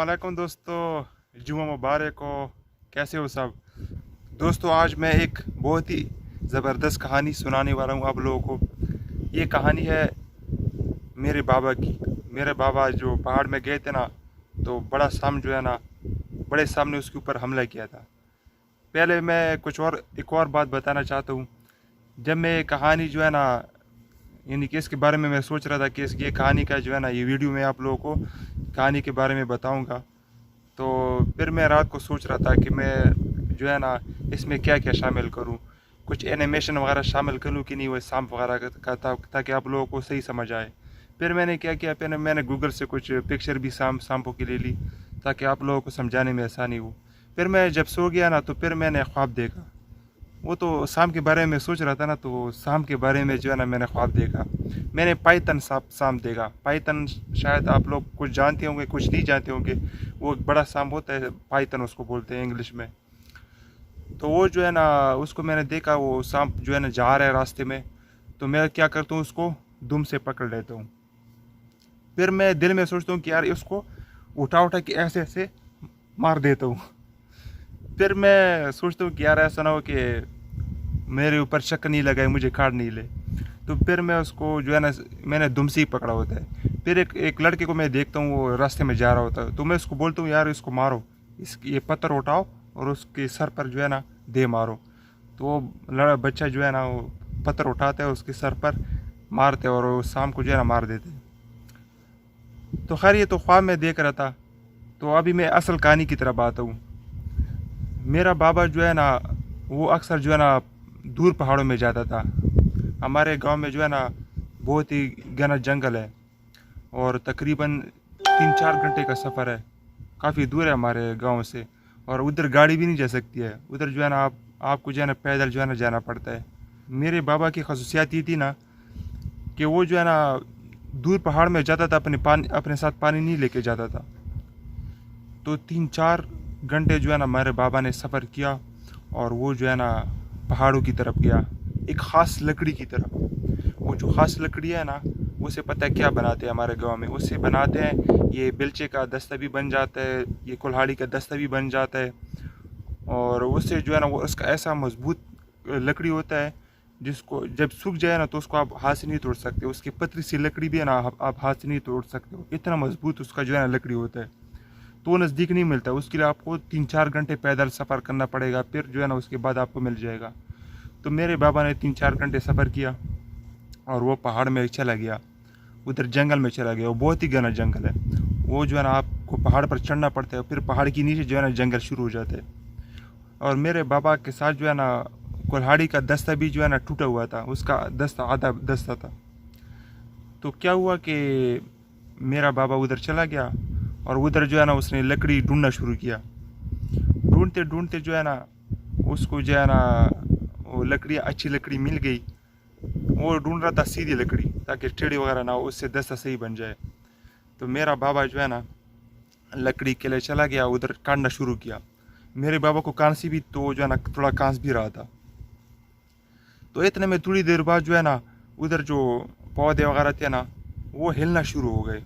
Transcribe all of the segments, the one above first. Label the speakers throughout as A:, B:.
A: वालेकुम दोस्तों, जुम्मा मुबारक हो। कैसे हो सब दोस्तों? आज मैं एक बहुत ही ज़बरदस्त कहानी सुनाने वाला हूँ आप लोगों को। ये कहानी है मेरे बाबा की। मेरे बाबा जो पहाड़ में गए थे ना, तो बड़ा साम जो है ना, बड़े साम ने उसके ऊपर हमला किया था। पहले मैं एक और बात बताना चाहता हूँ। जब मैं ये कहानी जो है ना, यानी कि इसके बारे में मैं सोच रहा था कि इसकी ये कहानी का जो है ना, ये वीडियो मैं आप लोगों को कहानी के बारे में बताऊंगा। तो फिर मैं रात को सोच रहा था कि मैं जो है ना, इसमें क्या क्या शामिल करूं। कुछ एनिमेशन वगैरह शामिल करूं कि नहीं, वो सांप वगैरह का ताकि आप लोगों को सही समझ आए। फिर मैंने क्या किया, फिर मैंने गूगल से कुछ पिक्चर भी सांपों की ले ली ताकि आप लोगों को समझाने में आसानी हो। फिर मैं जब सो गया ना, तो फिर मैंने ख्वाब देखा। वो तो शाम के बारे में सोच रहा था ना, तो शाम के बारे में जो है ना, मैंने ख्वाब देखा। मैंने पाइथन सांप सांप देखा। पाइथन शायद आप लोग कुछ जानते होंगे, कुछ नहीं जानते होंगे। वो एक बड़ा सांप होता है, पाइथन उसको बोलते हैं इंग्लिश में। तो वो जो है ना, उसको मैंने देखा। वो सांप जो है ना, जा रहा है रास्ते में। तो मैं क्या करता हूँ, उसको दुम से पकड़ लेता हूँ। फिर मैं दिल में सोचता हूँ कि यार इसको उठा उठा के ऐसे ऐसे मार देता हूँ। फिर मैं सोचता हूँ कि यार ऐसा ना हो कि मेरे ऊपर शक नहीं लगाए, मुझे काट नहीं ले। तो फिर मैं उसको जो है ना, मैंने दुम से ही पकड़ा होता है। फिर एक लड़के को मैं देखता हूँ, वो रास्ते में जा रहा होता है। तो मैं उसको बोलता हूँ, यार इसको मारो, ये पत्थर उठाओ और उसके सर पर जो है ना दे मारो। तो वो बच्चा जो है ना, वो पत्थर उठाता है, उसके सर पर मारते हैं और वो शाम को जो है ना मार देते हैं। तो खैर, ये तो ख्वाब में देख रहा था। तो अभी मैं असल कहानी की तरफ आता हूँ। मेरा बाबा जो है ना, वो अक्सर जो है ना दूर पहाड़ों में जाता था। हमारे गांव में जो है ना, बहुत ही घना जंगल है और तकरीबन 3-4 घंटे का सफ़र है। काफ़ी दूर है हमारे गांव से। और उधर गाड़ी भी नहीं जा सकती है। उधर जो है ना, आपको जो है ना पैदल जो है ना जाना पड़ता है। मेरे बाबा की खसूसियात ये थी ना, कि वो जो है ना दूर पहाड़ में जाता था, अपने साथ पानी नहीं लेके जाता था। तो 3-4 घंटे जो है ना, हमारे बाबा ने सफ़र किया और वो जो है ना पहाड़ों की तरफ गया, एक ख़ास लकड़ी की तरफ। वो जो ख़ास लकड़ी है ना, उसे पता है क्या बनाते हैं हमारे गांव में? उससे बनाते हैं, ये बेलचे का दस्ता भी बन जाता है, ये कुल्हाड़ी का दस्ता भी बन जाता है। और उससे जो है ना, वो उसका ऐसा मजबूत लकड़ी होता है, जिसको जब सूख जाए ना, तो उसको आप हाथ से नहीं तोड़ सकते। उसकी पतली सी लकड़ी भी है ना, आप हाथ से नहीं तोड़ सकते हो, इतना मजबूत उसका जो है ना लकड़ी होता है। तो वो नज़दीक नहीं मिलता, उसके लिए आपको 3-4 घंटे पैदल सफ़र करना पड़ेगा, फिर जो है ना उसके बाद आपको मिल जाएगा। तो मेरे बाबा ने 3-4 घंटे सफ़र किया और वो पहाड़ में चला गया, उधर जंगल में चला गया। वो बहुत ही घना जंगल है। वो जो है ना, आपको पहाड़ पर चढ़ना पड़ता है, फिर पहाड़ के नीचे जो है ना जंगल शुरू हो जाता है। और मेरे बाबा के साथ जो है ना, कुल्हाड़ी का दस्ता भी जो है ना टूटा हुआ था, उसका दस्ता आधा दस्ता था। तो क्या हुआ कि मेरा बाबा उधर चला गया और उधर जो है ना, उसने लकड़ी ढूंढना शुरू किया। ढूंढते ढूंढते जो है ना, उसको जो है ना, वो लकड़ी, अच्छी लकड़ी मिल गई। वो ढूंढ रहा था सीधी लकड़ी, ताकि टेढ़ी वगैरह ना हो, उससे दस्ता सही बन जाए। तो मेरा बाबा जो है ना, लकड़ी के लिए चला गया, उधर काटना शुरू किया। मेरे बाबा को कांसी भी, तो जो है ना थोड़ा कांस भी रहा था। तो इतने में थोड़ी देर बाद जो है ना, उधर जो पौधे वगैरह थे ना, वो हिलना शुरू हो गए।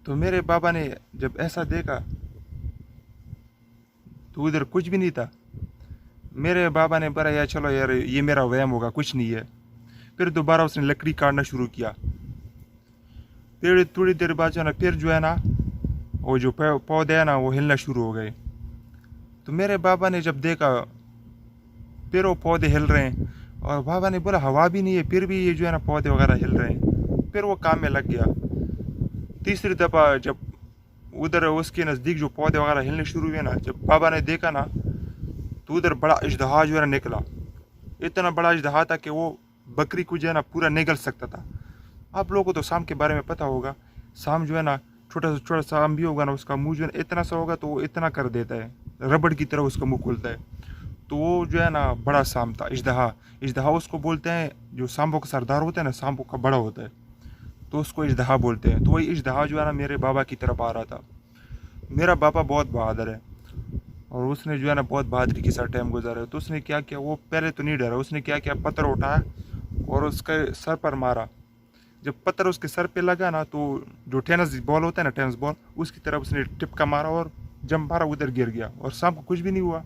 A: तो मेरे बाबा ने जब ऐसा देखा, तो उधर कुछ भी नहीं था। मेरे बाबा ने बोला, यार चलो यार, ये मेरा वहम होगा, कुछ नहीं है। फिर दोबारा उसने लकड़ी काटना शुरू किया। फिर थोड़ी देर बाद जो है ना, फिर जो है ना, वो जो पौधे हैं ना, वो हिलना शुरू हो गए। तो मेरे बाबा ने जब देखा, फिर वो पौधे हिल रहे हैं। और बाबा ने बोला, हवा भी नहीं है, फिर भी ये जो है ना पौधे वगैरह हिल रहे हैं। फिर वो काम में लग गया। तीसरी दफ़ा जब उधर उसके नज़दीक जो पौधे वगैरह हिलने शुरू हुए ना, जब बाबा ने देखा ना, तो उधर बड़ा अजदहा जो है ना निकला। इतना बड़ा अजदहा था कि वो बकरी को जो है ना पूरा निगल सकता था। आप लोगों को तो शाम के बारे में पता होगा। शाम जो है ना, छोटा सा आम भी होगा ना, उसका मुंह जो है इतना सा होगा, तो वो इतना कर देता है, रबड़ की तरह उसका मुंह खुलता है। तो वो जो है ना बड़ा सांप था, इजदहा। इजदहा उसको बोलते हैं, जो सांपों का सरदार होता है ना, सांपों का बड़ा होता है, तो उसको इजदहा बोलते हैं। तो वही इजदहा जो है ना, मेरे बाबा की तरफ आ रहा था। मेरा बाबा बहुत बहादुर है और उसने जो है ना बहुत बहादुरी के साथ टाइम गुजारा है। तो उसने क्या किया, वो पहले तो नहीं डरा। उसने क्या किया, पत्थर उठाया और उसके सर पर मारा। जब पत्थर उसके सर पे लगा ना तो जो टेनिस बॉल होता है ना, टेनिस बॉल, उसकी तरफ उसने टिपका मारा और जंप मारा, उधर गिर गया और सांप को कुछ भी नहीं हुआ।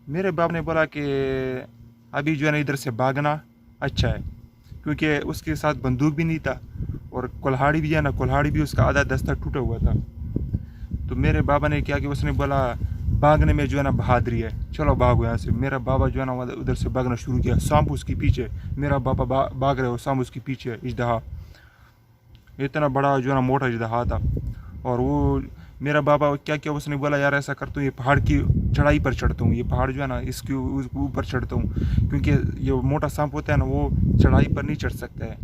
A: मेरे बाप ने बोला कि अभी जो है ना इधर से भागना अच्छा है, क्योंकि उसके साथ बंदूक भी नहीं था और कुल्हाड़ी भी है ना, कुल्हाड़ी भी उसका आधा दस्ता टूटा हुआ था। तो मेरे बाबा ने क्या कि उसने बोला भागने में जो है ना बहादुरी है, चलो भागो यहाँ से। मेरा बाबा जो है ना उधर से भागना शुरू किया, सांप उसके पीछे, मेरा बाबा भाग रहे हो, सांप उसके पीछे, इजदहा इतना बड़ा जो है ना मोटा इजदहा था। और वो मेरा बाबा क्या किया, उसने बोला यार ऐसा करता हूँ, ये पहाड़ की चढ़ाई पर चढ़ता हूँ, ये पहाड़ जो है ना इसके ऊपर चढ़ता हूँ, क्योंकि ये मोटा सांप होता है ना वो चढ़ाई पर नहीं चढ़ सकता है।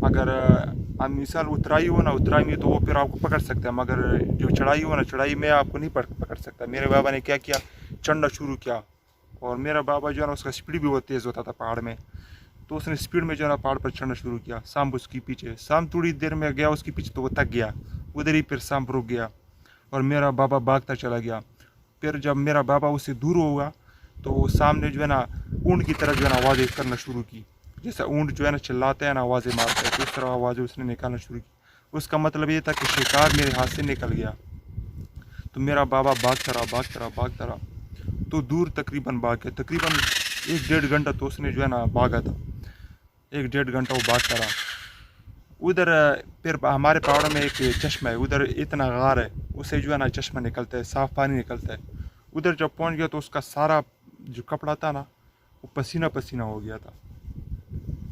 A: अगर आप मिसाल उतराई हो ना, उतराई में तो वो फिर आपको पकड़ सकता है, मगर जो चढ़ाई हो ना, चढ़ाई में आपको नहीं पकड़ सकता। मेरे बाबा ने क्या किया, चढ़ना शुरू किया। और मेरा बाबा जो है ना उसका स्पीड भी बहुत तेज़ होता था पहाड़ में, तो उसने स्पीड में जो है ना पहाड़ पर चढ़ना शुरू किया। सांप उसके पीछे, सांप थोड़ी देर में गया उसके पीछे तो वो थक गया, उधर ही फिर सांप रुक गया और मेरा बाबा भागता चला गया। फिर जब मेरा बाबा उससे दूर होगा तो सामने जो है ना ऊँट की तरह जो है ना आवाज़ें करना शुरू की, जैसा ऊँट जो है ना चिल्लाते हैं ना, आवाज़ें मारता है, तो इस तरह आवाज़ें उसने निकालना शुरू की। उसका मतलब ये था कि शिकार मेरे हाथ से निकल गया। तो मेरा बाबा भागता रहा तो दूर तकरीबन भाग गया, तकरीबन 1-1.5 घंटा तो उसने जो है ना भागा था, 1-1.5 घंटा वो भागता रहा। उधर फिर हमारे पहाड़ों में एक चश्मा है, उधर इतना गार है, उससे जो है ना चश्मा निकलता है, साफ़ पानी निकलता है। उधर जब पहुंच गया तो उसका सारा जो कपड़ा था ना वो पसीना पसीना हो गया था।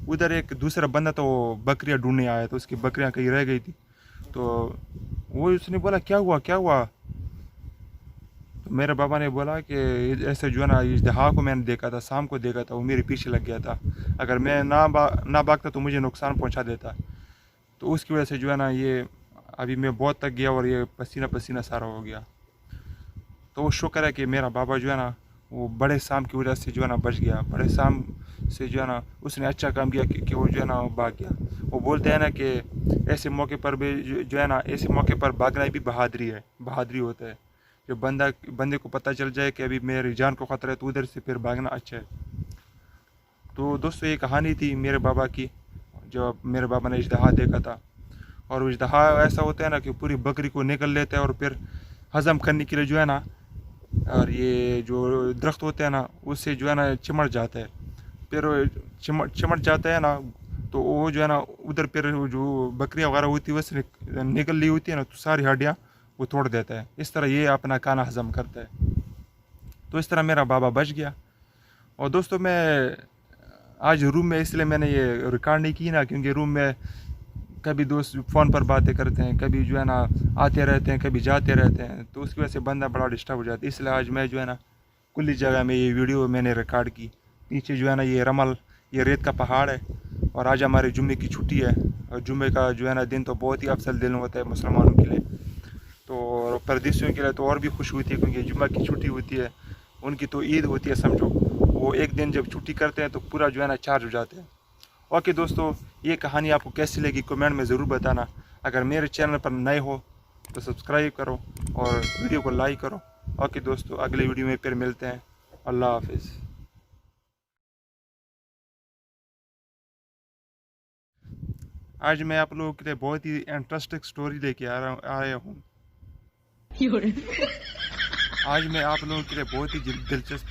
A: उधर एक दूसरा बंदा तो बकरियां ढूंढने आया, तो उसकी बकरियां कहीं रह गई थी, तो वो उसने बोला क्या हुआ क्या हुआ। तो मेरे बाबा ने बोला कि ऐसे जो है ना इजदहा को मैंने देखा था, शाम को देखा था, वो मेरे पीछे लग गया था, अगर मैं ना भागता तो मुझे नुकसान पहुंचा देता। तो उसकी वजह से जो है ना ये अभी मैं बहुत थक गया और ये पसीना पसीना सारा हो गया। तो वो शुक्र है कि मेरा बाबा जो है ना वो बड़े शाम की वजह से जो है ना बच गया, बड़े शाम से जो है ना उसने अच्छा काम किया कि वो जो है ना वो भाग गया। वो बोलते हैं ना कि ऐसे मौके पर भी जो है ना, ऐसे मौके पर भागना भी बहादुरी है, बहादुरी होता है। जब बंदे को पता चल जाए कि अभी मेरी जान को ख़तरा है तो उधर से फिर भागना अच्छा है। तो दोस्तों ये कहानी थी मेरे बाबा की, जब मेरे बाबा ने इजदहा देखा था। और इजदहा ऐसा होता है ना कि पूरी बकरी को निकल लेता है और फिर हज़म करने के लिए जो है ना, और ये जो दरख्त होते हैं ना उससे जो है ना चिमट जाता है, फिर चिमट जाता है ना, तो वो जो है ना उधर फिर जो बकरियाँ वगैरह होती है वैसे निकल ली होती है ना, तो सारी हड्डियाँ वो तोड़ देता है। इस तरह ये अपना खाना हज़म करता है। तो इस तरह मेरा बाबा बच गया। और दोस्तों मैं आज रूम में इसलिए मैंने ये रिकॉर्ड नहीं की ना, क्योंकि रूम में कभी दोस्त फ़ोन पर बातें करते हैं, कभी जो है ना आते रहते हैं, कभी जाते रहते हैं, तो उसकी वजह से बंदा बड़ा डिस्टर्ब हो जाता है। इसलिए आज मैं जो है ना खुली जगह में ये वीडियो मैंने रिकॉर्ड की। पीछे जो है ना ये रमल, ये रेत का पहाड़ है, और आज हमारे जुम्मे की छुट्टी है, और जुम्मे का जो है ना दिन तो बहुत ही अफसल दिन होता है मुसलमानों के लिए, तो परदेशियों के लिए तो और भी खुश होती है, क्योंकि जुम्मे की छुट्टी होती है, उनकी तो ईद होती है समझो। वो एक दिन जब छुट्टी करते हैं तो पूरा जो है ना चार्ज हो जाते हैं। ओके दोस्तों, ये कहानी आपको कैसी लगी कमेंट में ज़रूर बताना। अगर मेरे चैनल पर नए हो तो सब्सक्राइब करो और वीडियो को लाइक करो। ओके दोस्तों, अगले वीडियो में फिर मिलते हैं। अल्लाह हाफिज़। आज मैं आप लोगों के लिए बहुत ही इंटरेस्टिंग स्टोरी लेके आया हूँ। आज मैं आप लोगों के लिए बहुत ही दिलचस्प